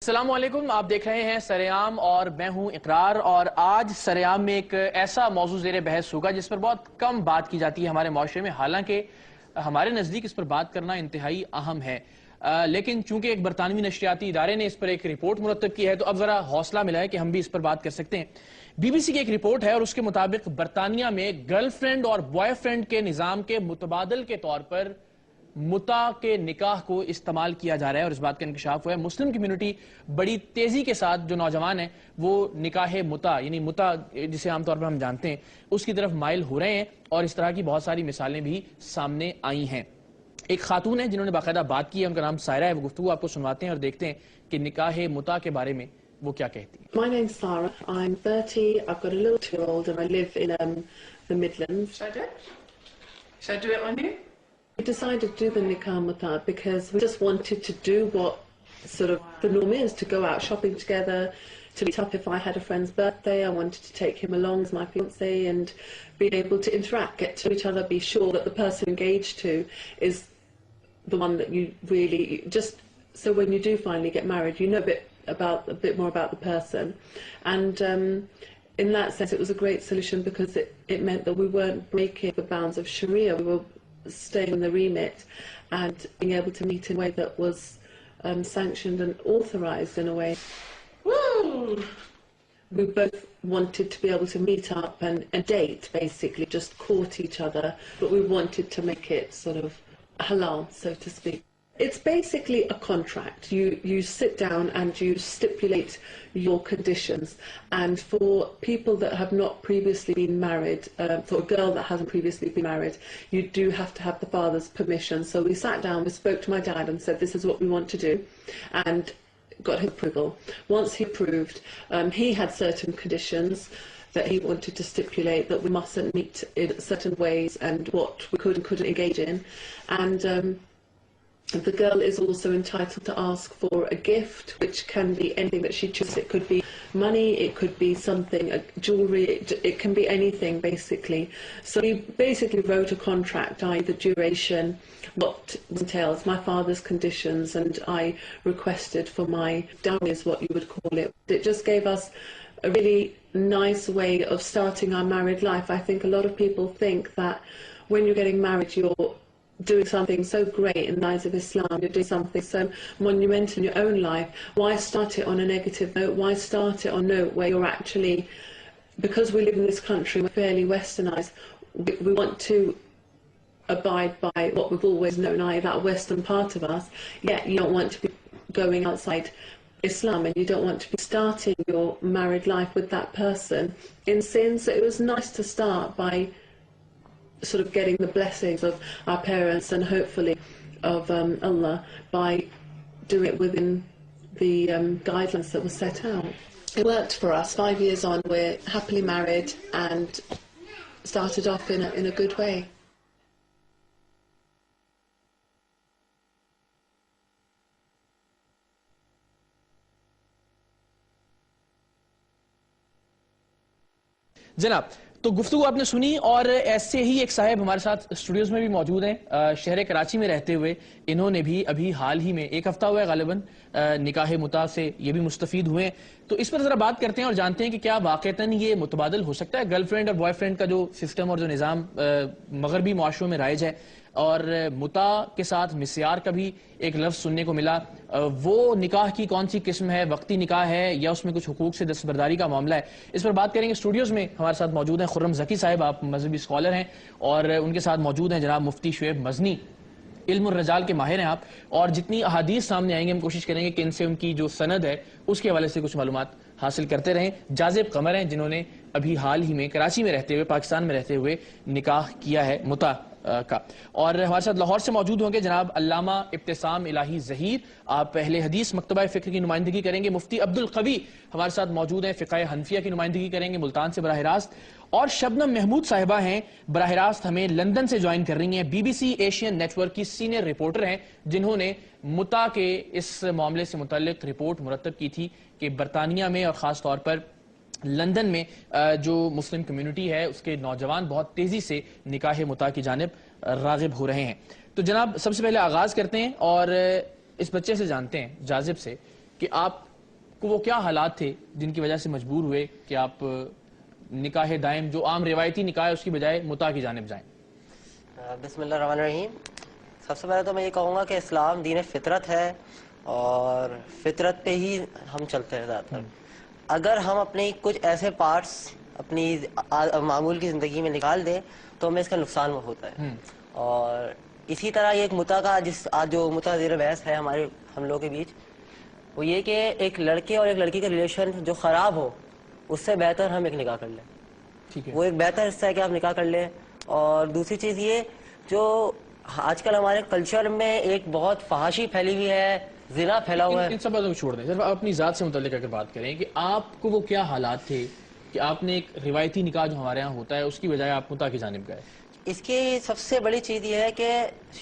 السلام علیکم، آپ دیکھ رہے ہیں سرعام اور میں ہوں اقرار. اور آج سرعام میں ایک ایسا موضوع زیر بحث ہوگا جس پر بہت کم بات کی جاتی ہے ہمارے معاشرے میں، حالانکہ ہمارے نزدیک اس پر بات کرنا انتہائی اہم ہے. لیکن چونکہ ایک برطانوی نشریاتی ادارے نے اس پر ایک رپورٹ مرتب کی ہے تو اب ذرا حوصلہ ملا ہے کہ ہم بھی اس پر بات کر سکتے ہیں. بی بی سی کی ایک رپورٹ ہے اور اس کے مطابق برطانیہ میں گرل فرینڈ اور بوائے فرینڈ کے نظام کے متبادل کے طور پر متع کے نکاح کو استعمال کیا جا رہا ہے، اور اس بات کا انکشاف ہوا ہے. مسلم کمیونٹی بڑی تیزی کے ساتھ، جو نوجوان ہیں وہ نکاح متع یعنی متع جسے عام طور پر ہم جانتے ہیں اس کی طرف مائل ہو رہے ہیں، اور اس طرح کی بہت ساری مثالیں بھی سامنے آئی ہیں. ایک خاتون ہے جنہوں نے باقاعدہ بات کی ہے، ان کا نام سائرہ ہے. وہ گفتگو آپ کو سنواتے ہیں اور دیکھتے ہیں کہ نکاح متع کے بارے میں وہ کیا کہتی ہیں. My name's Sarah. I'm 30. I've got a little 2-year-old and I live in the Midlands. Should I do it on you? We decided to do the nikah mut'a because we just wanted to do what sort of the norm is, to go out shopping together, to meet up if I had a friend's birthday. I wanted to take him along as my fiancé and be able to interact, get to each other, be sure that the person engaged to is the one that you really just, so when you do finally get married, you know a bit more about the person. And in that sense it was a great solution because it meant that we weren't breaking the bounds of Sharia. We were staying in the remit and being able to meet in a way that was sanctioned and authorised in a way. Woo! We both wanted to be able to meet up and date, basically, just court each other, but we wanted to make it sort of halal, so to speak. It's basically a contract. You sit down and you stipulate your conditions. And for people that have not previously been married, for a girl that hasn't previously been married, you do have to have the father's permission. So we sat down, we spoke to my dad and said, this is what we want to do, and got his approval. Once he approved, he had certain conditions that he wanted to stipulate, that we mustn't meet in certain ways and what we could and couldn't engage in. And the girl is also entitled to ask for a gift, which can be anything that she chooses. It could be money, it could be something, jewellery, it can be anything basically. So we basically wrote a contract, i.e. the duration, what entails, my father's conditions, and I requested for my dowry is what you would call it. It just gave us a really nice way of starting our married life. I think a lot of people think that when you're getting married you're doing something so great in the eyes of Islam, you're doing something so monumental in your own life. Why start it on a negative note? Why start it on a note where you're actually, because we live in this country, we're fairly westernized, we want to abide by what we've always known, i.e. that western part of us, yet you don't want to be going outside Islam and you don't want to be starting your married life with that person in sin. So it was nice to start by sort of getting the blessings of our parents and hopefully of Allah by doing it within the guidelines that were set out. It worked for us. 5 years on, we're happily married and started off in a good way. جناب، تو گفتگو آپ نے سنی، اور ایسے ہی ایک صاحب ہمارے ساتھ اسٹوڈیوز میں بھی موجود ہیں، شہر کراچی میں رہتے ہوئے. انہوں نے بھی ابھی حال ہی میں 1 ہفتہ ہوا ہے غالباً نکاح متع سے یہ بھی مستفید ہوئے ہیں. تو اس پر ذرا بات کرتے ہیں اور جانتے ہیں کہ کیا واقعتاً یہ متبادل ہو سکتا ہے. گرل فرینڈ اور بوائے فرینڈ کا جو سسٹم اور جو نظام مغربی معاشروں میں رائج ہے، اور متع کے ساتھ مسیار کا بھی ایک لفظ سننے کو ملا، وہ نکاح کی کون سی قسم ہے؟ وقتی نکاح ہے یا اس میں کچھ حقوق سے دستبرداری کا معاملہ ہے؟ اس پر بات کریں گے. اسٹوڈیوز میں ہمارے ساتھ موجود ہیں خرم ذکی صاحب، آپ مذہبی اسکالر ہیں، اور ان کے ساتھ موجود ہیں جناب مفتی شعیب مزنی، علم الرجال کے ماہر ہیں آپ. اور جتنی احادیث سامنے آئیں گے ہم کوشش کریں گے کہ ان سے ان کی جو سند ہے اس کے حوالے سے کچھ معلومات حاصل کرتے رہیں. جاذب قمر ہیں جنہوں نے ابھی حال ہی میں کراچی میں رہتے ہوئے، پاکستان میں رہتے ہوئے نکاح کیا ہے متع کا. اور ہمارے ساتھ لاہور سے موجود ہوں گے جناب علامہ ابتسام الہی ظہیر، آپ اہل حدیث مکتبہ فکر کی نمائندگی کریں گے. مفتی عبد القوی ہمارے ساتھ موجود ہیں، فقہ حنفیہ کی نمائندگی کریں گے ملتان سے براہ راست. اور شبنم محمود صاحبہ ہیں، براہ راست ہمیں لندن سے جوائن کر رہی ہیں، B B C Asian network کی سینئر رپورٹر ہیں، جنہوں نے متع کے اس معاملے سے متعلق رپورٹ مرتب کی تھی کہ برطانیہ میں اور خاص طور پر لندن میں جو مسلم کمیونٹی ہے اس کے نوجوان بہت تیزی سے نکاح متع کی جانب راغب ہو رہے ہیں. تو جناب سب سے پہلے آغاز کرتے ہیں اور اس بچے سے جانتے ہیں، جاذب سے، کہ آپ کو وہ کیا حالات تھے جن کی وجہ سے مجبور ہوئے کہ آپ نکاح دائم جو عام روایتی نکاح ہے اس کی بجائے متع کی جانب جائیں؟ بسم اللہ الرحمن الرحیم. سب سے پہلے تو میں یہ کہوں گا کہ اسلام دین فطرت ہے اور فطرت پہ ہی ہم چلتے ہیں زیادہ تر. اگر ہم اپنے کچھ ایسے پارٹس اپنی معمول کی زندگی میں نکال دیں تو ہمیں اس کا نقصان ہوتا ہے. اور اسی طرح یہ ایک متع کا جو متع زیر بحث ہے ہم لوگوں کے بیچ، وہ یہ کہ ایک لڑکے اور ایک لڑکی کا ریلیشن جو خراب ہو اس سے بہتر ہم ایک نکاح کر لیں. ٹھیک ہے، وہ ایک بہتر حصہ ہے کہ آپ نکاح کر لیں. اور دوسری چیز یہ جو آج کل ہمارے کلچر میں ایک بہت فحاشی پھیلی ہوئی ہے، زنا پھیلا ہوا ہے. ان سب باتوں کو چھوڑ دیں، صرف اپنی ذات سے متعلق اگر بات کریں کہ آپ کو وہ کیا حالات تھے کہ آپ نے ایک روایتی نکاح جو ہمارے ہاں ہوتا ہے اس کی بجائے آپ متع کی جانب گئے؟ اس کی سب سے بڑی چیز یہ ہے کہ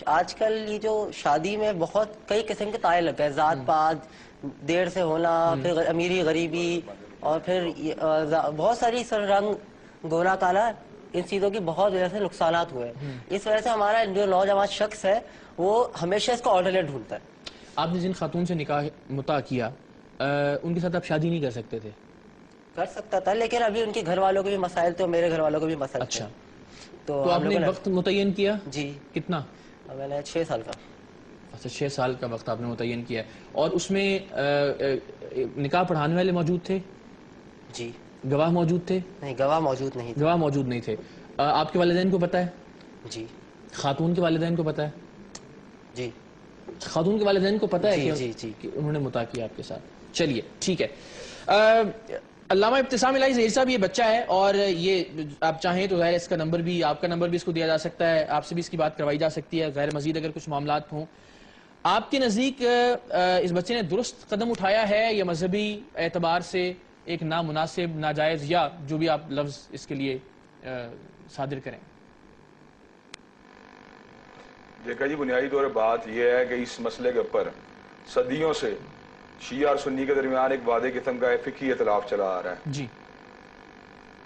آج کل یہ جو شادی میں بہت کئی قسم کے تائے لگ گئے، ذات پات، دیر سے ہونا، پھر امیری غریبی، اور پھر بہت ساری رنگ گولا کالا، ان چیزوں کی بہت وجہ سے نقصانات ہوئے. اس وجہ سے ہمارا جو نوجوان شخص ہے وہ ہمیشہ اس کا آلٹرنیٹ ڈھونڈتا ہے. آپ نے جن خاتون سے نکاح متع کیا ان کے ساتھ آپ شادی نہیں کر سکتے تھے؟ کر سکتا تھا، لیکن ابھی ان کے گھر والوں کے بھی مسائل تھے اور میرے گھر والوں کے بھی مسائل تھے. اچھا، تو تو آپ نے وقت متعین کیا؟ جی کتنا؟ میں نے 6 سال کا. اچھا، 6 سال کا وقت آپ نے متعین کیا ہے. اور اس میں نکاح پڑھانے والے موجود تھے؟ جی گواہ موجود تھے؟ نہیں، گواہ موجود نہیں تھے. گواہ موجود نہیں تھے. آپ کے والدین کو پتہ ہے؟ جی خاتون کے والدین کو پتہ ہے؟ جی خاتون کے والدین کو پتہ ہے جی جی جی کہ انہوں نے متع کیا آپ کے ساتھ؟ چلیے ٹھیک ہے. علامہ ابتسام الہی ظہیر صاحب، یہ بچہ ہے اور یہ آپ چاہیں تو ظاہر اس کا نمبر بھی، آپ کا نمبر بھی اس کو دیا جا سکتا ہے، آپ سے بھی اس کی بات کروائی جا سکتی ہے غیر مزید اگر کچھ معاملات ہوں. آپ کے نزدیک اس بچے نے درست قدم اٹھایا ہے یا مذہبی اعتبار سے ایک نامناسب، ناجائز، یا جو بھی آپ لفظ اس کے لیے صادر کریں؟ دیکھا جی، بنیادی طور پر بات یہ ہے کہ اس مسئلے کے اوپر صدیوں سے شیعہ اور سنی کے درمیان ایک وعدے قسم کا فقہی اختلاف چلا آ رہا ہے. جی.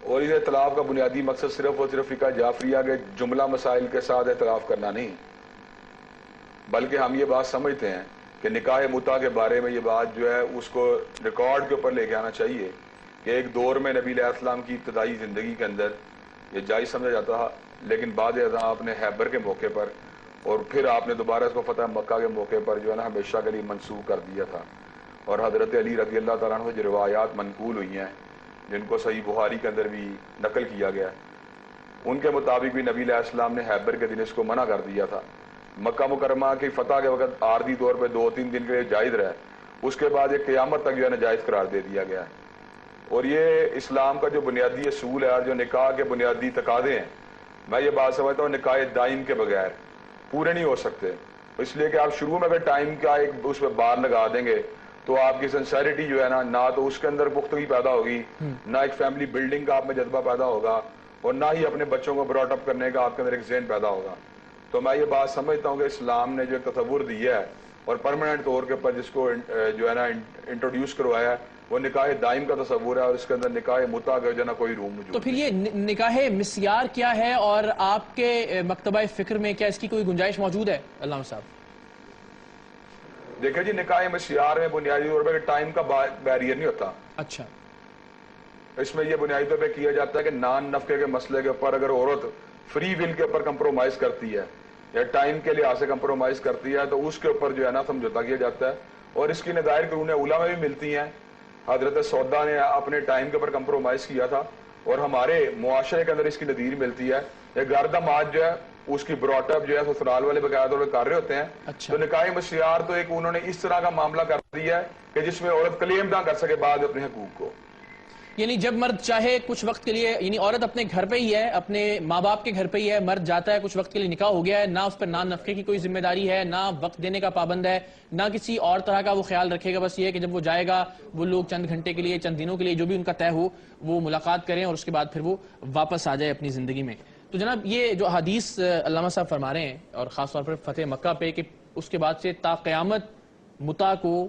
اور اس اختلاف کا بنیادی مقصد صرف اور صرف فقہ جعفریہ کے جملہ مسائل کے ساتھ اختلاف کرنا نہیں، بلکہ ہم یہ بات سمجھتے ہیں کہ نکاح متع کے بارے میں یہ بات جو ہے اس کو ریکارڈ کے اوپر لے کے آنا چاہیے کہ ایک دور میں نبی علیہ السلام کی ابتدائی زندگی کے اندر یہ جائز سمجھا جاتا تھا، لیکن بعد ازاں آپ نے خیبر کے موقع پر اور پھر آپ نے دوبارہ اس کو فتح مکہ کے موقع پر جو ہے نا ہمیشہ کے لیے منسوخ کر دیا تھا. اور حضرت علی رضی اللہ تعالیٰ عنہ جو روایات منقول ہوئی ہیں جن کو صحیح بخاری کے اندر بھی نقل کیا گیا ہے، ان کے مطابق بھی نبی علیہ السلام نے خیبر کے دن اس کو منع کر دیا تھا. مکہ مکرمہ کی فتح کے وقت عارضی طور پہ 2-3 دن کے لیے جائز رہا، اس کے بعد ایک قیامت تک جو ہے ناجائز قرار دے دیا گیا ہے. اور یہ اسلام کا جو بنیادی اصول ہے اور جو نکاح کے بنیادی تقاضے ہیں، میں یہ بات سمجھتا ہوں نکاح دائم کے بغیر پورے نہیں ہو سکتے. اس لیے کہ آپ شروع میں اگر ٹائم کا ایک اس پہ بار لگا دیں گے تو آپ کی سنسیریٹی جو ہے نا، نہ تو اس کے اندر پختگی پیدا ہوگی، نہ ایک فیملی بلڈنگ کا آپ میں جذبہ پیدا ہوگا، اور نہ ہی اپنے بچوں کو براٹ اپ کرنے کا آپ کے اندر ایک ذہن پیدا ہوگا. تو میں یہ بات سمجھتا ہوں کہ اسلام نے جو تصور دیا ہے اور پرماننٹ طور کے اوپر جس کو جو ہے نا انٹروڈیوس کروایا ہے، وہ نکاح دائم کا تصور ہے، اور اس کے اندر نکاح متع کا جو ہے نا کوئی روم موجود. تو پھر یہ نکاح مسیار کیا ہے اور آپ کے مکتبہ فکر میں کیا اس کی کوئی گنجائش موجود ہے علامہ صاحب؟ دیکھیں جی، نکاح مسیار میں بنیادی طور پہ ٹائم کا بیریئر نہیں ہوتا. اچھا. اس میں یہ بنیادی طور پہ کیا جاتا ہے کہ نان نفقے کے مسئلے کے اوپر اگر عورت فری ول کے اوپر کمپرومائز کرتی ہے یا ٹائم کے لحاظ سے کمپرومائز کرتی ہے تو اس کے اوپر جو ہے نا سمجھوتا کیا جاتا ہے. اور اس کی نظائر قرون اولیٰ میں بھی ملتی ہیں. حضرت سودا نے اپنے ٹائم کے اوپر کمپرومائز کیا تھا، اور ہمارے معاشرے کے اندر اس کی نظیر ملتی ہے. ایک گردماد جو ہے اس کی براٹ اپ جو ہے سسرال والے باقاعدہ طور پہ کر رہے ہوتے ہیں. اچھا. تو نکاح مسیار تو ایک انہوں نے اس طرح کا معاملہ کر دیا ہے کہ جس میں عورت کلیم نہ کر سکے بعد اپنے حقوق کو. یعنی جب مرد چاہے کچھ وقت کے لیے، یعنی عورت اپنے گھر پہ ہی ہے، اپنے ماں باپ کے گھر پہ ہی ہے، مرد جاتا ہے کچھ وقت کے لیے، نکاح ہو گیا ہے، نہ اس پر نان نفقے کی کوئی ذمہ داری ہے، نہ وقت دینے کا پابند ہے، نہ کسی اور طرح کا وہ خیال رکھے گا. بس یہ ہے کہ جب وہ جائے گا وہ لوگ چند گھنٹے کے لیے، چند دنوں کے لیے، جو بھی ان کا طے ہو وہ ملاقات کریں اور اس کے بعد پھر وہ واپس آ جائے اپنی زندگی میں. تو جناب یہ جو حدیث علامہ صاحب فرما رہے ہیں اور خاص طور پر فتح مکہ پہ کہ اس کے بعد سے تا قیامت متع کو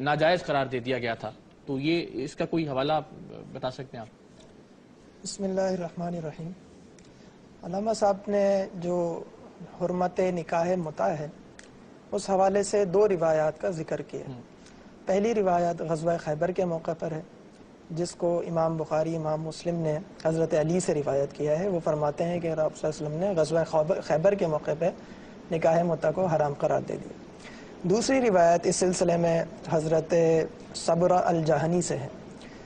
ناجائز قرار دے دیا گیا تھا، تو یہ اس کا کوئی حوالہ بتا سکتے ہیں آپ؟ بسم اللہ الرحمن الرحیم. علامہ صاحب نے جو حرمت نکاح متع ہے اس حوالے سے 2 روایات کا ذکر کیا. پہلی روایت غزوہ خیبر کے موقع پر ہے، جس کو امام بخاری امام مسلم نے حضرت علی سے روایت کیا ہے۔ وہ فرماتے ہیں کہ آپ صلی اللہ علیہ وسلم نے غزوہ خیبر کے موقع پہ نکاح متع کو حرام قرار دے دیا۔ دوسری روایت اس سلسلے میں حضرت صبرہ الجہنی سے ہے،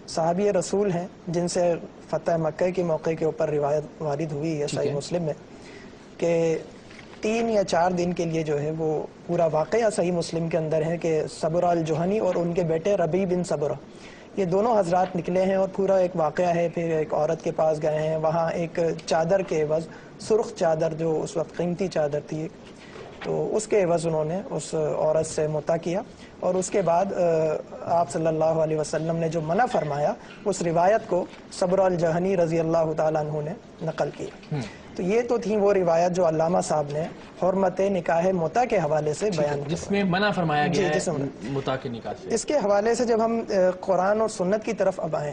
صحابی رسول ہیں جن سے فتح مکہ کے موقع کے اوپر روایت وارد ہوئی ہے صحیح مسلم میں، کہ 3 یا 4 دن کے لیے جو ہے وہ پورا واقعہ صحیح مسلم کے اندر ہے کہ صبرہ الجہنی اور ان کے بیٹے ربیع بن صبرہ یہ دونوں حضرات نکلے ہیں اور پورا ایک واقعہ ہے۔ پھر ایک عورت کے پاس گئے ہیں، وہاں ایک چادر کے عوض، سرخ چادر جو اس وقت قیمتی چادر تھی، تو اس کے عوض انہوں نے اس عورت سے متع کیا، اور اس کے بعد آپ صلی اللہ علیہ وسلم نے جو منع فرمایا اس روایت کو صبرہ الجہنی رضی اللہ تعالیٰ عنہ نے نقل کیا۔ تو یہ تو تھی وہ روایت جو علامہ صاحب نے حرمت نکاح متع کے حوالے سے بیان کی، جس میں منع فرمایا گیا ہے متع کے نکاح سے۔ اس کے حوالے سے جب ہم قرآن اور سنت کی طرف اب آئیں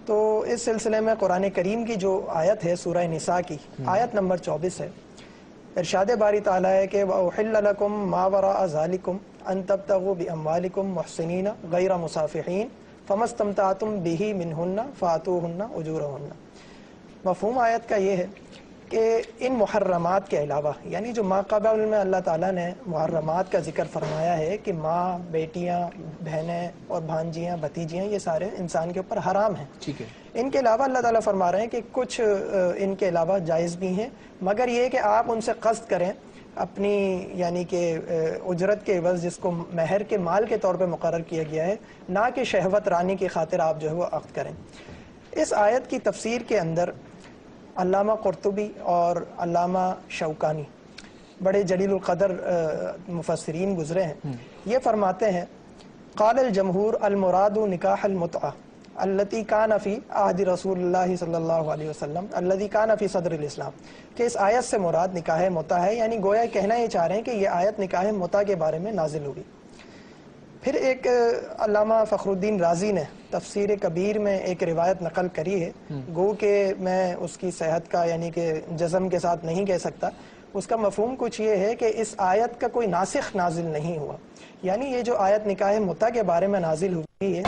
تو اس سلسلے میں قرآن کریم کی جو آیت ہے سورہ نساء کی آیت نمبر 24 ہے، ارشاد باری تعالیٰ ہے کہ وَأُحِلَّ لَكُم مَا وَرَاءَ ذَلِكُمْ أَن تَبْتَغُوا بِأَمْوَالِكُمْ مُحْسِنِينَ غَيْرَ مُسَافِحِينَ فَمَا اسْتَمْتَعْتُم بِهِ مِنْهُنَّ فَآتُوهُنَّ أُجُورَهُنَّ۔ مفہوم آیت کا یہ ہے کہ ان محرمات کے علاوہ، یعنی جو ما قبل میں اللہ تعالیٰ نے محرمات کا ذکر فرمایا ہے کہ ماں، بیٹیاں، بہنیں اور بھانجیاں، بھتیجیاں، یہ سارے انسان کے اوپر حرام ہیں۔ ٹھیک ہے، ان کے علاوہ اللہ تعالیٰ فرما رہے ہیں کہ کچھ ان کے علاوہ جائز بھی ہیں، مگر یہ کہ آپ ان سے قصد کریں اپنی، یعنی کہ اجرت کے عوض جس کو مہر کے مال کے طور پہ مقرر کیا گیا ہے، نہ کہ شہوت رانی کی خاطر آپ جو ہے وہ عقد کریں۔ اس آیت کی تفسیر کے اندر علامہ قرطبی اور علامہ شوکانی بڑے جلیل القدر مفسرین گزرے ہیں، یہ فرماتے ہیں قال الجمہور المراد نکاح المتعہ التی کان فی عہد رسول اللہ صلی اللہ علیہ وسلم الذی کان فی صدر الاسلام، کہ اس آیت سے مراد نکاح متع ہے، یعنی گویا کہنا یہ چاہ رہے ہیں کہ یہ آیت نکاح متع کے بارے میں نازل ہوئی۔ پھر ایک علامہ فخر الدین رازی نے تفسیر کبیر میں ایک روایت نقل کری ہے، گو کہ میں اس کی صحت کا یعنی کہ جزم کے ساتھ نہیں کہہ سکتا، اس کا مفہوم کچھ یہ ہے کہ اس آیت کا کوئی ناسخ نازل نہیں ہوا، یعنی یہ جو آیت نکاح متع کے بارے میں نازل ہوئی ہے۔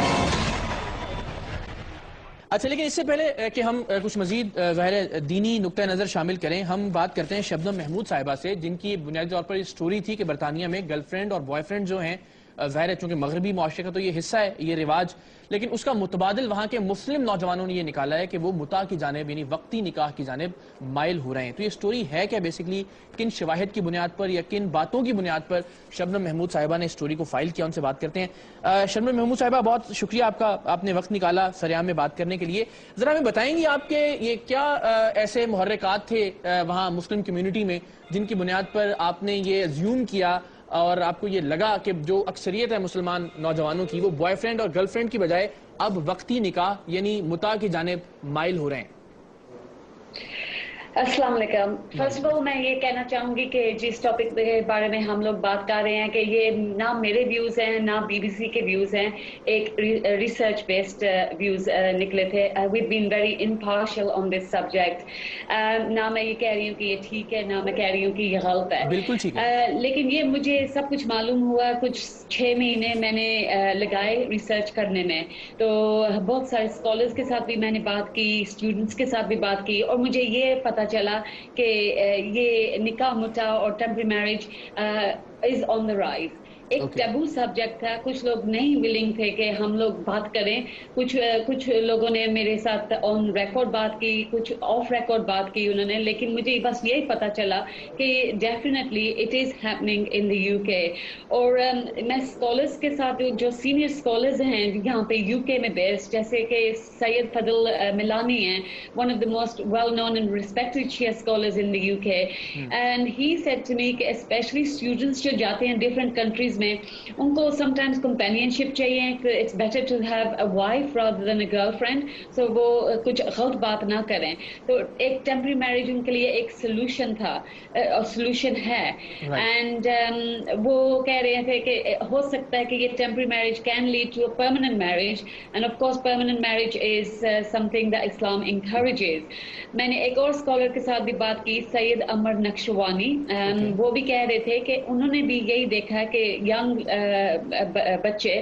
اچھا، لیکن اس سے پہلے کہ ہم کچھ مزید ظاہر دینی نقطہ نظر شامل کریں، ہم بات کرتے ہیں شبنم محمود صاحبہ سے، جن کی بنیادی طور پر یہ سٹوری تھی کہ برطانیہ میں گرل فرینڈ اور بوائے فرینڈ جو ہیں، ظاہر ہے چونکہ مغربی معاشرے کا تو یہ حصہ ہے یہ رواج، لیکن اس کا متبادل وہاں کے مسلم نوجوانوں نے یہ نکالا ہے کہ وہ متع کی جانب یعنی وقتی نکاح کی جانب مائل ہو رہے ہیں۔ تو یہ سٹوری ہے کیا بیسیکلی، کن شواہد کی بنیاد پر یا کن باتوں کی بنیاد پر شبنم محمود صاحبہ نے سٹوری کو فائل کیا، ان سے بات کرتے ہیں۔ شبنم محمود صاحبہ، بہت شکریہ آپ کا، آپ نے وقت نکالا سریام میں بات کرنے کے لیے۔ ذرا ہمیں بتائیں گے آپ کے یہ کیا ایسے محرکات تھے وہاں مسلم کمیونٹی میں جن کی بنیاد پر آپ نے یہ ازیوم کیا اور آپ کو یہ لگا کہ جو اکثریت ہے مسلمان نوجوانوں کی وہ بوائے فرینڈ اور گرل فرینڈ کی بجائے اب وقتی نکاح یعنی متع کی جانب مائل ہو رہے ہیں؟ السلام علیکم۔ فرسٹ آف آل میں یہ کہنا چاہوں گی کہ جس ٹاپک کے بارے میں ہم لوگ بات کر رہے ہیں کہ یہ نہ میرے ویوز ہیں نہ بی بی سی کے ویوز ہیں، ایک ریسرچ بیسڈ ویوز نکلے تھے۔ We been very impartial on this subject. نہ میں یہ کہہ رہی ہوں کہ یہ ٹھیک ہے، نہ میں کہہ رہی ہوں کہ یہ غلط ہے، بالکل ٹھیک ہے، لیکن یہ مجھے سب کچھ معلوم ہوا کچھ 6 مہینے میں نے لگائے ریسرچ کرنے میں، تو بہت سارے اسکالرس کے ساتھ بھی میں نے بات کی، اسٹوڈنٹس کے ساتھ بھی بات کی، اور مجھے یہ پتہ چلا کہ یہ نکاح متع اور temporary marriage is on the rise. ایک ٹیبو سبجیکٹ تھا، کچھ لوگ نہیں ولنگ تھے کہ ہم لوگ بات کریں، کچھ لوگوں نے میرے ساتھ آن ریکارڈ بات کی، کچھ آف ریکارڈ بات کی انہوں نے، لیکن مجھے بس یہی پتہ چلا کہ definitely it is happening in the U کے۔ اور میں اسکالرس کے ساتھ جو سینئر اسکالرز ہیں یہاں پہ یو کے میں بیسڈ، جیسے کہ سید فضل ملانی ہیں، one of the most well known and respected Shia scholars in the U K, and he said to me کہ اسپیشلی اسٹوڈنٹس جو جاتے ہیں ڈفرینٹ کنٹریز میں، ان کو سم ٹائمز کمپینین شپ چاہیے، it's better to have a wife rather than a girlfriend, so وہ کچھ غلط بات نہ کریں۔ تو ایک ٹیمپرری میرج ان کے لیے ایک سولوشن تھا اور سولوشن ہے، اینڈ وہ کہہ رہے تھے کہ ہو سکتا ہے کہ یہ temporary marriage can lead to a permanent marriage, and of course permanent marriage is something that Islam encourages. میں نے ایک اور اسکالر کے ساتھ بھی بات کی، سید عمر نقشوانی، وہ بھی کہہ رہے تھے کہ انہوں نے بھی یہی دیکھا کہ ینگ بچے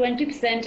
20%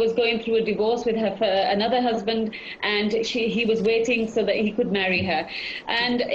was going through a divorce with her another husband and he was waiting so that he could marry her. And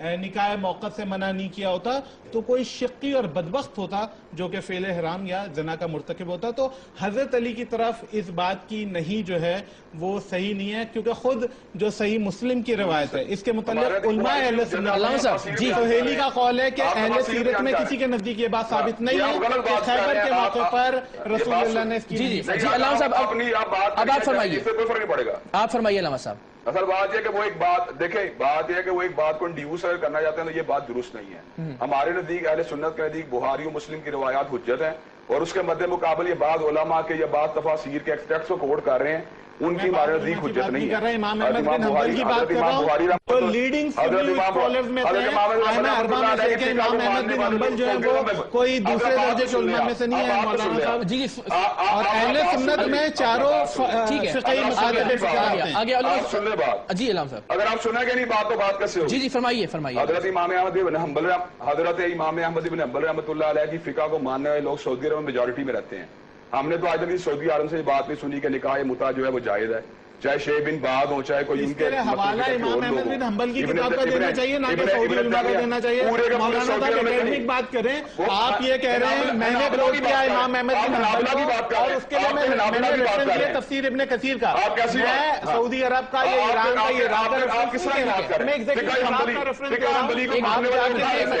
نکاح موقت سے منع نہیں کیا ہوتا تو کوئی شقی اور بدبخت ہوتا جو کہ فعل حرام یا زنا کا مرتکب ہوتا. تو حضرت علی کی طرف اس بات کی نہیں جو ہے وہ صحیح نہیں ہے, کیونکہ خود جو صحیح مسلم کی روایت ہے اس کے متعلق علماء اہل سنت سہیلی کا قول ہے کہ اہل سیرت میں کسی کے نزدیک یہ بات ثابت نہیں ہے کہ خیبر کے موقع پر رسول اللہ نے اس کی. جی علامہ صاحب اب آپ فرمائیے, آپ فرمائیے علامہ صاحب. اصل بات یہ کہ وہ ایک بات دیکھیں, بات یہ ہے کہ وہ ایک بات کو انڈیوس اگر کرنا چاہتے ہیں تو یہ بات درست نہیں ہے. ہمارے نزدیک اہل سنت کے نزدیک بخاری و مسلم کی روایات حجت ہیں, اور اس کے مد مقابل یہ بعض علماء کے یا بعض تفاسیر کے ایکسٹریکٹس کو کوٹ کر رہے ہیں, ان کی ہمارے نزدیک حجت نہیں ہے. امام احمد بن حنبل کی بات کر رہا ہوں تو لیڈنگ اسکالرز میں سے ائمہ اربعہ میں سے کہ امام احمد بن حنبل جو ہے وہ کوئی دوسرے درجے کے علماء میں سے نہیں ہے مولانا صاحب. جی اور اہل سنت میں چاروں فقہی مسائل آگے سن لیں بات. جی علامہ صاحب اگر آپ سنیں گے نہیں بات تو بات کیسے ہوگی. جی فرمائیے فرمائیے. حضرت امام احمد بن حنبل رحمۃ اللہ علیہ کی فقہ کو ماننے والے لوگ سعودی عرب میں میجورٹی میں رہتے ہیں. ہم نے تو آج تک سعودی عرب سے بات نہیں سنی کہ نکاح متع جو ہے وہ جائز ہے, چاہے شیخ بن باز ہو چاہے کوئی ان کے حوالہ امام احمد بن حنبل کی کتاب کا دینا چاہیے, نہ کہ سعودی علماء کا دینا چاہیے. مولانا صاحب اکیڈمک بات کریں, آپ یہ کہہ رہے ہیں میں نے کوٹ کیا امام احمد بن حنبل کو اور اس کے لیے میں نے ریفرنس کیا تفسیر ابن کثیر کا. میں سعودی عرب کا یا ایران کا یہ عراق کا ریفرنس نہیں کر رہا, میں ایگزیکٹلی عراق کا ریفرنس دے رہا ہوں.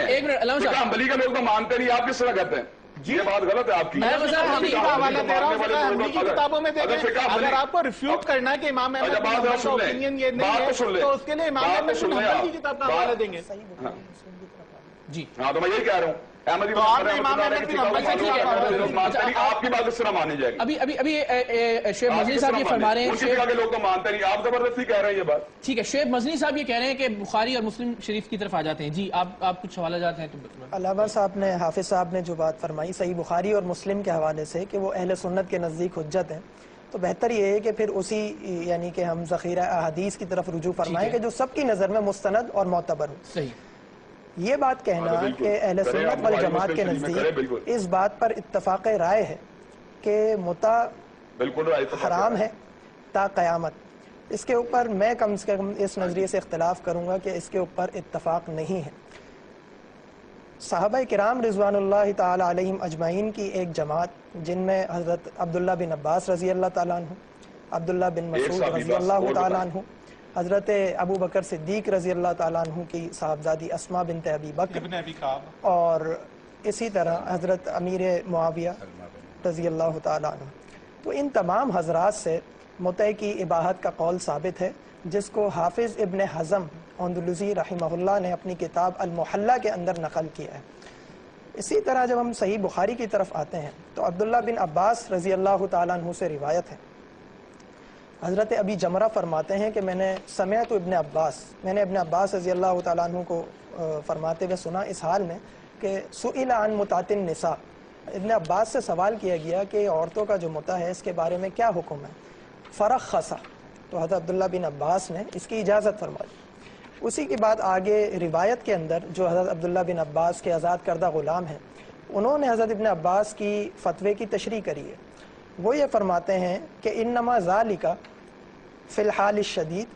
ایک منٹ علامہ صاحب, حنبلی کا لوگ تو مانتے نہیں, آپ کس طرح کہتے ہیں؟ یہ بات غلط ہے آپ کی. میں حوالہ دے رہا ہوں فقہ حنبلی کی کتابوں میں دیکھیں. اگر آپ کو ریفیوٹ کرنا ہے کہ امام احمد بن حنبل کا اوپینین یہ نہیں ہے تو اس کے لیے امام احمد بن حنبل کی کتاب کا حوالہ دیں گے. جی ہاں تو میں یہی کہہ رہا ہوں, آپ کی بات اس طرح مانی جائے گی. ابھی شعیب مزنی صاحب یہ فرما رہے ہیں لوگ تو مانتے نہیں, آپ زبردستی کہہ رہے ہیں یہ بات. ٹھیک ہے, شعیب مزنی صاحب یہ کہہ رہے ہیں کہ بخاری اور مسلم شریف کی طرف آ جاتے ہیں. جی آپ کچھ حوالہ جاتے ہیں تو علامہ صاحب نے, حافظ صاحب نے جو بات فرمائی صحیح بخاری اور مسلم کے حوالے سے کہ وہ اہل سنت کے نزدیک حجت ہیں, تو بہتر یہ ہے کہ پھر اسی یعنی کہ ہم ذخیرہ احادیث کی طرف رجوع فرمائیں کہ جو سب کی نظر میں مستند اور معتبر ہو. صحیح. یہ بات کہنا کہ اہل سنت والجماعت کے نزدیک اس بات پر اتفاق رائے ہے کہ متع حرام ہے تا قیامت, اس کے اوپر میں کم سے کم اس نظریے سے اختلاف کروں گا کہ اس کے اوپر اتفاق نہیں ہے. صحابہ کرام رضوان اللہ تعالی علیہم اجمعین کی ایک جماعت جن میں حضرت عبداللہ بن عباس رضی اللہ تعالیٰ عنہ, عبداللہ بن مسعود رضی اللہ تعالیٰ عنہ, حضرت ابو بکر صدیق رضی اللہ تعالیٰ عنہ کی صاحبزادی اسما بنت ابی بکر, اور اسی طرح حضرت امیر معاویہ رضی اللہ تعالیٰ عنہ. تو ان تمام حضرات سے متع کی اباحت کا قول ثابت ہے, جس کو حافظ ابن حزم اندلسی رحمہ اللہ نے اپنی کتاب المحلہ کے اندر نقل کیا ہے. اسی طرح جب ہم صحیح بخاری کی طرف آتے ہیں تو عبداللہ بن عباس رضی اللہ تعالیٰ عنہ سے روایت ہے, حضرت ابی جمرہ فرماتے ہیں کہ میں نے سمعت ابن عباس رضی اللہ تعالیٰ عنہ کو فرماتے ہوئے سنا اس حال میں کہ سئل عن متعۃ النساء, ابن عباس سے سوال کیا گیا کہ عورتوں کا جو متع ہے اس کے بارے میں کیا حکم ہے. فرخص, تو حضرت عبداللہ بن عباس نے اس کی اجازت فرمائی. اسی کے بعد آگے روایت کے اندر جو حضرت عبداللہ بن عباس کے آزاد کردہ غلام ہیں انہوں نے حضرت ابن عباس کی فتوے کی تشریح کری ہے. وہ یہ فرماتے ہیں کہ انما ذالک فی الحال الشدید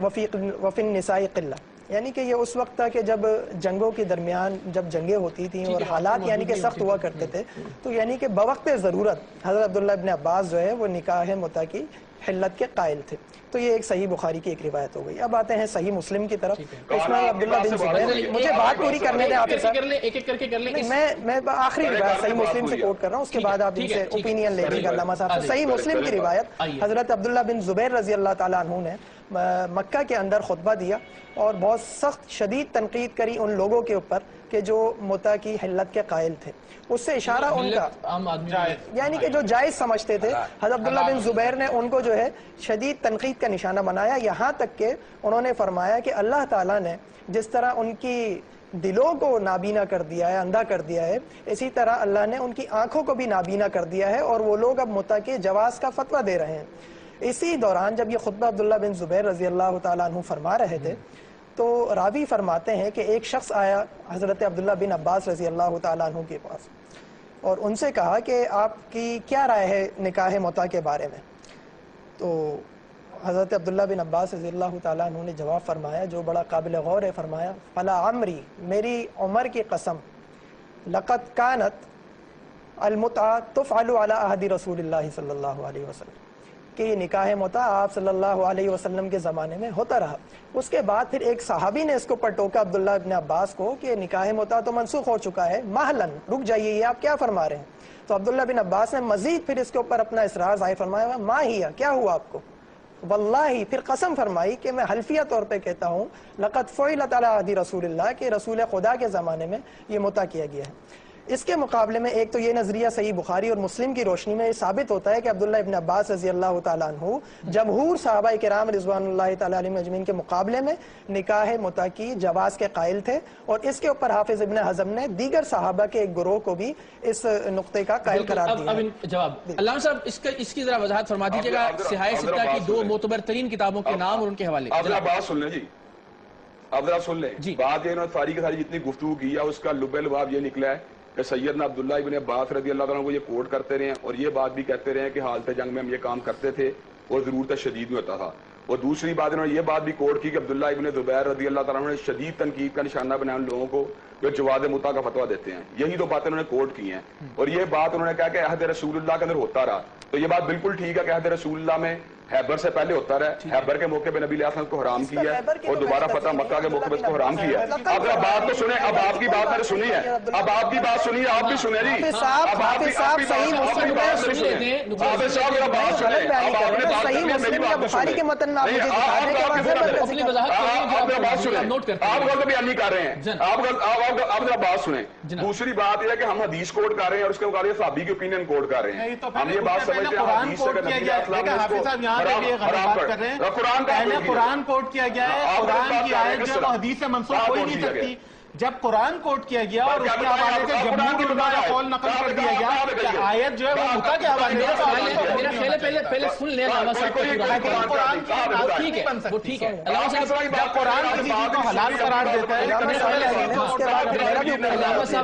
وفی النساء قلہ, یعنی کہ یہ اس وقت تھا کہ جب جنگوں کے درمیان جب جنگیں ہوتی تھیں اور حالات یعنی کہ سخت ہوا کرتے تھے, تو یعنی کہ بوقت ضرورت حضرت عبداللہ ابن عباس جو ہے وہ نکاح متع کی حلت کے قائل تھے. تو یہ ایک صحیح بخاری کی ایک روایت ہو گئی. اب آتے ہیں صحیح مسلم کی طرف. اس میں عبداللہ بن زبیر, مجھے بات پوری کرنے دیں آپ میں آخری روایت صحیح مسلم سے کوٹ کر رہا ہوں, اس کے بعد آپ ان سے اوپینین لے لیجیے گا علامہ صاحب سے. صحیح مسلم کی روایت, حضرت عبداللہ بن زبیر رضی اللہ تعالیٰ عنہ نے مکہ کے اندر خطبہ دیا اور بہت سخت شدید تنقید کری ان لوگوں کے اوپر کہ جو متع کی حلت کے قائل تھے. اس سے اشارہ ان کا یعنی کہ جو جائز سمجھتے تھے, حضرت عبداللہ بن زبیر نے ان کو جو ہے شدید تنقید کا نشانہ بنایا, یہاں تک کہ انہوں نے فرمایا کہ اللہ تعالیٰ نے جس طرح ان کی دلوں کو نابینا کر دیا ہے, اندھا کر دیا ہے, اسی طرح اللہ نے ان کی آنکھوں کو بھی نابینا کر دیا ہے, اور وہ لوگ اب متع کے جواز کا فتویٰ دے رہے ہیں. اسی دوران جب یہ خطبہ عبداللہ بن زبیر رضی اللہ تعالیٰ عنہ فرما رہے تھے تو راوی فرماتے ہیں کہ ایک شخص آیا حضرت عبداللہ بن عباس رضی اللہ تعالیٰ عنہ کے پاس اور ان سے کہا کہ آپ کی کیا رائے ہے نکاح متع کے بارے میں. تو حضرت عبداللہ بن عباس رضی اللہ تعالیٰ عنہ نے جواب فرمایا جو بڑا قابل غور ہے. فرمایا فلا عمری، میری عمر کی قسم، لقد کانت المتعہ تفعل علی عہد رسول اللہ صلی اللہ علیہ وسلم، کہ یہ نکاح متع آپ صلی اللہ علیہ وسلم کے زمانے میں ہوتا رہا. اس کے بعد پھر ایک صحابی نے اس کو پر ٹوکا عبداللہ ابن عباس کو کہ نکاح متع تو منسوخ ہو چکا ہے، مہلن رک جائیے، یہ آپ کیا فرما رہے ہیں؟ تو عبداللہ بن عباس نے مزید پھر اس کے اوپر اپنا اصرار ظاہر فرمایا، ما ہی کیا ہوا آپ کو؟ واللہ، پھر قسم فرمائی کہ میں حلفیہ طور پہ کہتا ہوں، لقد فعلت علی عہد رسول اللہ، کہ رسول خدا کے زمانے میں یہ متع کیا گیا ہے. اس کے مقابلے میں ایک تو یہ نظریہ صحیح بخاری اور مسلم کی روشنی میں یہ ثابت ہوتا ہے کہ عبداللہ ابن عباس رضی اللہ تعالیٰ عنہ جمہور صحابہ کرام رضوان اللہ تعالیٰ علیہم اجمعین کے مقابلے میں نکاح متع کی جواز کے قائل تھے، اور اس کے اوپر حافظ ابن حزم نے دیگر صحابہ کے ایک گروہ کو بھی اس نقطے کا قائل قرار دیا. جواب علامہ صاحب اس کی ذرا وضاحت فرما دیجیے گا، صحاح ستہ کی 2 معتبر ترین کتابوں کے نام اور ان کے حوالے. آپ ذرا بات سن لیں جی، آپ ذرا سن لیں بات. یہ انہوں نے ساری کی ساری جتنی گفتگو کی ہے اس کا لب لباب یہ نکلا ہے کہ سیدنا عبداللہ ابن عباس رضی اللہ عنہ کو یہ کوٹ کرتے رہے ہیں اور یہ بات بھی کہتے رہے ہیں کہ حالت جنگ میں ہم یہ کام کرتے تھے اور ضرورت شدید میں ہوتا تھا. اور دوسری بات انہوں نے یہ بات بھی کوٹ کی کہ عبداللہ ابن زبیر رضی اللہ عنہ نے شدید تنقید کا نشانہ بنایا ان لوگوں کو جو جواز متع کا فتویٰ دیتے ہیں. یہی دو باتیں انہوں نے کوٹ کی ہیں اور یہ بات انہوں نے کہا کہ عہد رسول اللہ کے اندر ہوتا رہا. تو یہ بات بالکل ٹھیک ہے کہ عہد رسول اللہ میں خیبر سے پہلے ہوتا رہا ہے، خیبر کے موقع پہ نبی علیہ السلام کو حرام کیا ہے اور دوبارہ فتح مکہ کے موقع پہ اس کو حرام کیا ہے. اب بات تو سنیں، اب آپ کی بات میں نے سنی ہے، اب آپ کی بات سنیے، آپ بھی سنیں جی. اب آپ کی بات سنیں، حافظ صاحب میرا بات سنیں. اب آپ نے بات کرنی ہے، میری بات سنیں. آپ میرا بات سنیں، آپ غلط بیان نہیں کر رہے ہیں، آپ میرا بات سنیں. دوسری بات یہ ہے کہ ہم حدیث کوٹ کر رہے ہیں اور اس کے مقابلے صحابی کی اوپینین کوٹ کر رہے ہیں. ہم یہ بات سمجھتے ہیں حدیث سے کہ نبی علیہ السلام نے اس کو قرآن کوٹ کیا گیا ہے. قرآن کی آیت جو ہے حدیث سے منسوخ ہو ہی نہیں سکتی. جب قرآن کوٹ کیا گیا اور اس کے حوالے سے جمہور کی علماء کا قول نقل کر دیا گیا کہ آیت جو ہے وہ متع کے حوالے سے، میرا خیال ہے پہلے سن لیں علامہ صاحب کو. قرآن کی بات ٹھیک ہے، وہ ٹھیک ہے. علامہ صاحب جب قرآن کسی چیز کو حلال قرار دیتا ہے،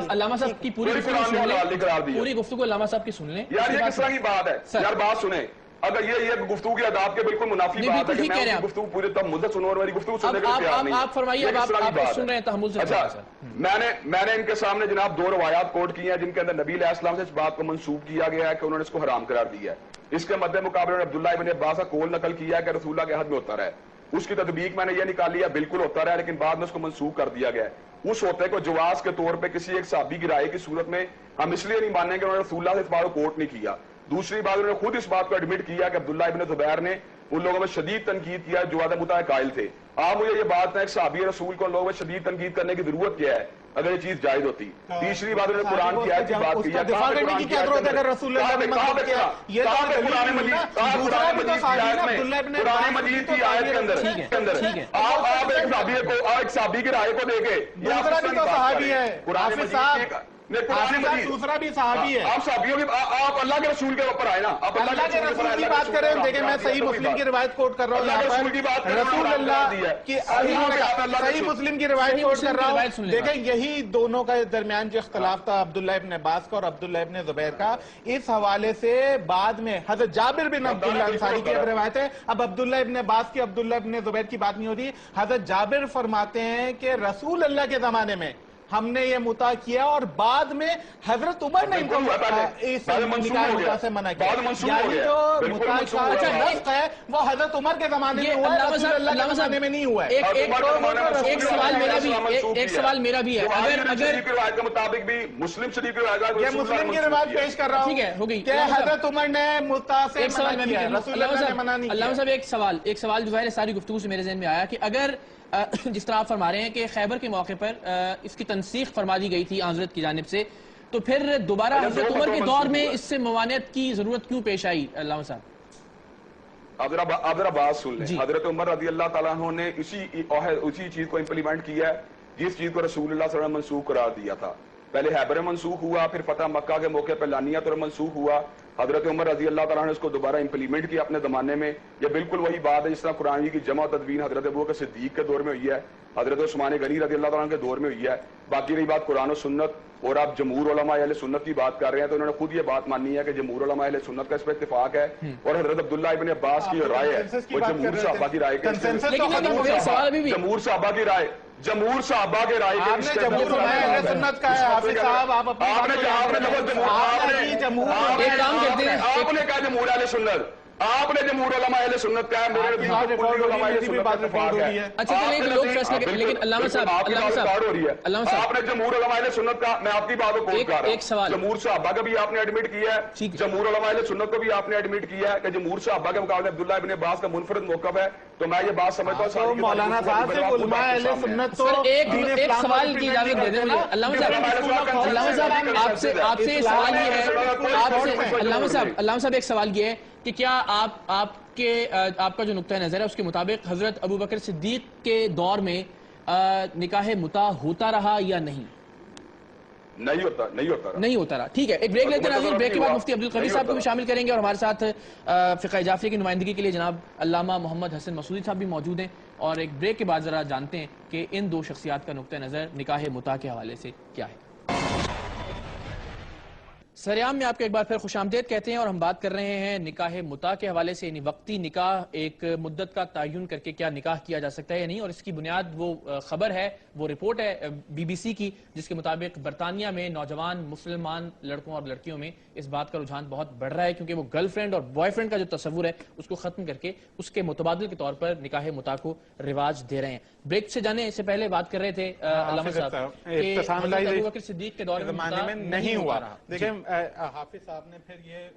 علامہ صاحب کی پوری گفتگو علامہ صاحب کی سن لیں. یار یہ کس طرح کی بات ہے یار، بات سنیں. اگر یہ گفتگو کے آداب کے بالکل منافی بات ہے کہ میں گفتگو پورے تب مدت سنوں اور میری گفتگو سننے کے لیے تیار نہیں. آپ فرمائیے، اب آپ سن رہے ہیں تحمل سے. اچھا، میں نے ان کے سامنے جناب 2 روایات کوٹ کی ہیں جن کے اندر نبی علیہ السلام سے اس بات کو منسوب کیا گیا ہے کہ انہوں نے اس کو حرام قرار دیا ہے. اس کے مد مقابلے عبداللہ ابن عباس کا قول نقل کیا ہے کہ رسول اللہ کے عہد میں ہوتا رہا ہے. اس کی تطبیق میں نے یہ نکالی ہے بالکل ہوتا رہا ہے، لیکن بعد میں اس کو منسوخ کر دیا گیا ہے. اس ہوتے کو جواز کے طور پہ کسی ایک صحابی کی رائے کی صورت میں ہم اس لیے نہیں مانیں کہ انہوں نے رسول اللہ سے اس بات کو کوٹ نہیں کیا. دوسری بات انہوں نے خود اس بات کو ایڈمٹ کیا کہ عبداللہ ابن زبیر نے ان لوگوں میں شدید تنقید کیا جو جواز متع قائل تھے. آپ مجھے یہ بات ہے کہ صحابی رسول کو ان لوگوں میں شدید تنقید کرنے کی ضرورت کیا ہے اگر یہ چیز جائز ہوتی. تیسری بات انہوں نے قرآن کی آیت کی بات کی ہے، دفاع کرنے کی کیا ضرورت ہے اگر رسول اللہ نے مطلب کیا یہ قرآن مجید کی آیت کے اندر آپ ایک صحابی کی رائے کو دے کے دوسرا بھی تو صحابی ہے، حافظ صاحب دوسرا بھی صحابی ہے. آپ صحابیوں کی، آپ اللہ کے رسول کے اوپر آئے نا، آپ اللہ کے رسول کی بات کر رہے ہیں. دیکھیں میں صحیح مسلم کی روایت کوٹ کر رہا ہوں، رسول اللہ کی صحیح مسلم کی روایت کوٹ کر رہا ہوں. دیکھیں یہی دونوں کا درمیان جو اختلاف تھا عبداللہ ابن عباس کا اور عبداللہ ابن زبیر کا، اس حوالے سے بعد میں حضرت جابر بن عبداللہ انصاری کی روایت ہے. اب عبداللہ ابن عباس کی عبداللہ ابن زبیر کی بات نہیں ہوتی. حضرت جابر فرماتے ہیں کہ رسول اللہ کے زمانے میں ہم نے یہ متع کیا اور بعد میں حضرت عمر نے ان کو اس نکاح متع سے منع کیا. یعنی جو متع کا نسخ ہے وہ حضرت عمر کے زمانے میں ہوا ہے، رسول اللہ کے زمانے میں نہیں ہوا ہے. ایک سوال میرا بھی ہے، اگر روایت کے مطابق بھی مسلم شریف کی روایت، یہ مسلم کی روایت پیش کر رہا ہوں، ٹھیک ہے ہو گئی کہ حضرت عمر نے متع سے منع کیا، رسول اللہ نے منع نہیں کیا. علامہ صاحب ایک سوال جو ہے ساری گفتگو سے میرے ذہن میں آیا کہ اگر جس طرح آپ فرما رہے ہیں کہ خیبر کے موقع پر اس کی تنسیخ فرما دی گئی تھی حضرت کی جانب سے، تو پھر دوبارہ حضرت عمر کے دور میں اس سے ممانعت کی ضرورت کیوں پیش آئی؟ علامہ صاحب آپ ذرا بات سن لیں. حضرت عمر رضی اللہ تعالیٰ عنہ نے اسی چیز کو امپلیمنٹ کیا ہے جس چیز کو رسول اللہ صلی اللہ علیہ وسلم نے منسوخ قرار دیا تھا. پہلے خیبر منسوخ ہوا، پھر فتح مکہ کے موقع پہ لانیہ طور منسوخ ہوا. حضرت عمر رضی اللہ تعالیٰ نے اس کو دوبارہ امپلیمنٹ کیا اپنے زمانے میں. یہ بالکل وہی بات ہے جس طرح قرآن کی جمع و تدوین حضرت ابوبکر صدیق کے دور میں ہوئی ہے. حضرت عثمان غنی رضی اللہ تعالیٰ کے دور میں ہوئی ہے. باقی رہی بات قرآن و سنت اور آپ جمہور علماء اہل سنت کی بات کر رہے ہیں تو انہوں نے خود یہ بات مانی ہے کہ جمہور علماء اہل سنت کا اس پہ اتفاق ہے اور حضرت عبداللہ ابن عباس کی رائے ہے وہ جمہور صحابہ کی رائے جمہور صحابہ کی رائے جمہور صحابہ کے رائے آپ نے جمہور علماء اہل سنت کا ہے حافظ صاحب آپ نے کہا جمہور اہل سنت آپ نے جمہور علماء اہل سنت کا ہے میرے اچھا چلیں ایک لوگ فیصلہ لیکن علامہ صاحب آپ نے جمہور علماء اہل سنت کا میں آپ کی بات کو کوٹ کر رہا ہوں جمہور صحابہ کا بھی آپ نے ایڈمٹ کیا ہے جمہور علماء اہل سنت کو بھی آپ نے ایڈمٹ کیا ہے کہ جمہور صحابہ کے مقابلے عبداللہ ابن عباس کا منفرد موقف ہے تو میں یہ بات سمجھتا ہوں مولانا صاحب سے علماء اہل سنت تو ایک سوال کی اجازت دے دیں مجھے علامہ صاحب آپ سے سوال یہ ہے علامہ صاحب ایک سوال یہ ہے کہ کیا آپ کا جو نقطہ نظر ہے اس کے مطابق حضرت ابو بکر صدیق کے دور میں نکاح متع ہوتا رہا یا نہیں؟ نہیں ہوتا رہا. ٹھیک ہے ایک بریک لیتے ہیں. بریک کے بعد مفتی عبدالقوی صاحب کو بھی شامل کریں گے اور ہمارے ساتھ فقہ جعفری کی نمائندگی کے لیے جناب علامہ محمد حسن مسعودی صاحب بھی موجود ہیں اور ایک بریک کے بعد ذرا جانتے ہیں کہ ان دو شخصیات کا نقطہ نظر نکاح متع کے حوالے سے کیا ہے. سریام میں آپ کو ایک بار پھر خوش آمدید کہتے ہیں اور ہم بات کر رہے ہیں نکاح متع کے حوالے سے یعنی وقتی نکاح ایک مدت کا تعین کر کے کیا نکاح کیا جا سکتا ہے یا نہیں اور اس کی بنیاد وہ خبر ہے وہ رپورٹ ہے BBC کی جس کے مطابق برطانیہ میں نوجوان مسلمان لڑکوں اور لڑکیوں میں اس بات کا رجحان بہت بڑھ رہا ہے کیونکہ وہ گرل فرینڈ اور بوائے فرینڈ کا جو تصور ہے اس کو ختم کر کے اس کے متبادل کے طور پر نکاح متع کو رواج دے رہے ہیں. بریک سے جانے سے پہلے بات کر رہے تھے علامہ صاحب کہ حضرت ابو بکر صدیق کے دور میں نہیں ہوا رہا. دیکھیں حافظ صاحب نے پھر یہ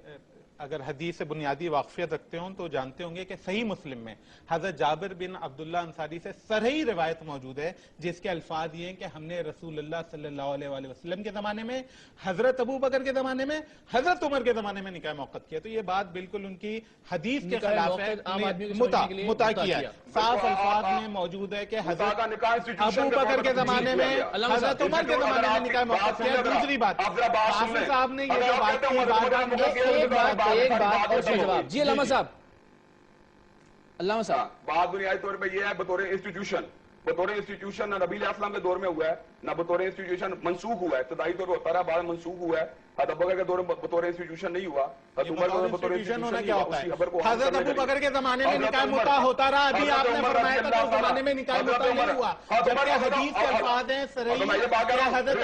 اگر حدیث سے بنیادی واقفیت رکھتے ہوں تو جانتے ہوں گے کہ صحیح مسلم میں حضرت جابر بن عبداللہ انصاری سے صریح روایت موجود ہے جس کے الفاظ یہ ہیں کہ ہم نے رسول اللہ صلی اللہ علیہ وآلہ وسلم کے زمانے میں حضرت ابو بکر کے زمانے میں حضرت عمر کے زمانے میں نکاح موقت کیا. تو یہ بات بالکل ان کی حدیث کے خلاف ہے. متع کیا ہے صاف الفاظ میں موجود ہے کہ حضرت ابو بکر کے زمانے میں حضرت عمر کے زمانے میں نکاح موقت کیا. دوسری بات حافظ صاحب نے یہ جو بات کی ایک بات اور جواب. جی علامہ صاحب بات بنیادی طور پہ یہ ہے بطور انسٹیٹیوشن نہ نبی علیہ السلام کے دور میں ہوا ہے نہ بطور انسٹیٹیوشن منسوخ ہوا ہے. ابتدائی طور پر ہوتا رہا بعد منسوخ ہوا ہے. حضرت ابو بکر کے دور میں بطور انسٹیٹیوشن نہیں ہوا. حضرت ابو بکر کے زمانے میں نکاح متع ہوتا رہا. ابھی آپ نے فرمایا تھا کہ اس زمانے میں نکاح متع نہیں ہوا جبکہ حدیث کے الفاظ ہیں صریح حضرت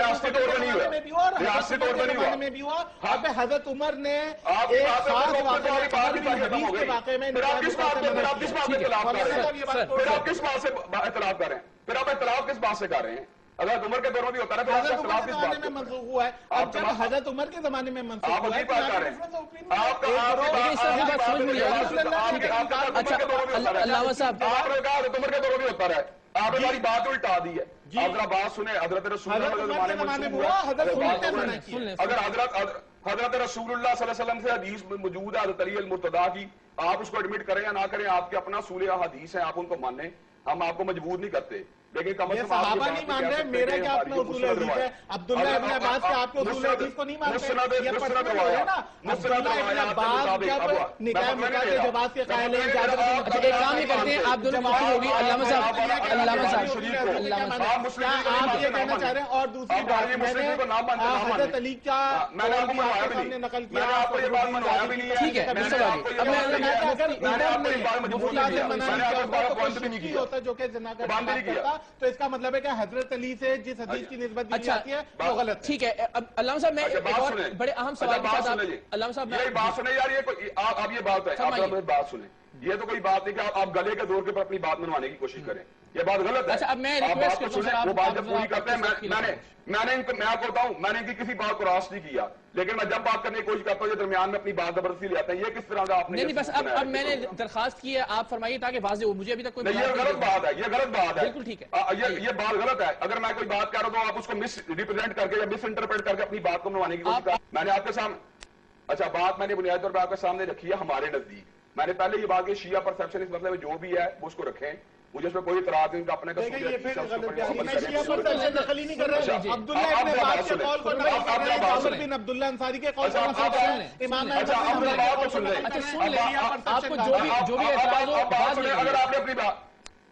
میں بھی ہوا. اب حضرت عمر نے ایک خاص واقعے میں پھر آپ اختلاف کس بات سے کر رہے ہیں؟ حضرت عمر کے دور میں بھی ہوتا رہا حضرت عمر کے زمانے میں منسوخ ہوا ہے. اب جب حضرت عمر کے زمانے میں منسوخ ہوا ہے علامہ صاحب آپ نے کہا حضرت عمر کے دور میں ہوتا رہا ہے. آپ نے ہماری بات الٹا دی ہے. آپ ذرا بات سنیں. حضرت رسول اللہ کے زمانے میں اگر حضرت رسول اللہ صلی اللہ علیہ وسلم سے حدیث موجود ہے حضرت علی المرتضیٰ کی آپ اس کو ایڈمٹ کریں یا نہ کریں آپ کے اپنا اصول حدیث ہیں آپ ان کو مانیں. ہم آپ کو مجبور نہیں کرتے لیکن کم از کم صحابہ نہیں مان رہے. میرا کیا اپنا اصول حدیث ہے. عبداللہ ابن عباس کے آپ کے اصول حدیث کو نہیں مانتے. یہ پرسنل ہے نا. عبداللہ ابن عباس جب نکاح متع کے جواز کے قائل ہیں ایک کام یہ کرتے ہیں آپ دونوں گفتگو ہوگی. علامہ صاحب کیا آپ یہ کہنا چاہ رہے ہیں؟ اور دوسری بات میں نے حضرت علی کا نقل کیا ٹھیک ہے ہوتا جو کہ زنا کرتا تو اس کا مطلب ہے کہ حضرت علی سے جس حدیث کی نسبت دی جاتی ہے وہ غلط. ٹھیک ہے علامہ صاحب میں ایک اور بڑے اہم سوال کے ساتھ علامہ صاحب یہ بات سنیں یار آپ یہ بات ہے آپ بات سنیں. یہ تو کوئی بات نہیں کہ آپ گلے کے دور کے پر اپنی بات منوانے کی کوشش کریں. یہ بات غلط ہے. اچھا اب میں ریکویسٹ کرتا ہوں وہ بات جب پوری کرتے ہیں میں آپ کو بتاؤں میں نے کسی بات کو راست نہیں کیا لیکن میں جب بات کرنے کی کوشش کرتا ہوں یہ درمیان میں اپنی بات زبردستی لے آتے ہیں. یہ کس طرح کا آپ نے نہیں بس اب میں نے درخواست کی ہے آپ فرمائیے تاکہ واضح ہو. مجھے ابھی تک کوئی یہ غلط بات ہے. یہ غلط بات ہے. بالکل ٹھیک ہے. یہ بات غلط ہے. اگر میں کوئی بات کر رہا ہوں تو آپ اس کو مس ریپرزینٹ کر کے یا مس انٹرپریٹ کر کے اپنی بات کو منوانے کی کوشش کر. میں نے آپ کے سامنے اچھا بات میں نے بنیادی طور پر آپ کے سامنے رکھی ہے ہمارے نزدیک. میں نے پہلے یہ بات کہ شیعہ پرسپشن اس مطلب میں جو بھی ہے وہ اس کو رکھیں. مجھے اس میں کوئی اعتراض نہیں. اپنے کا عبداللہ انصاری کے قول اگر آپ نے اپنی بات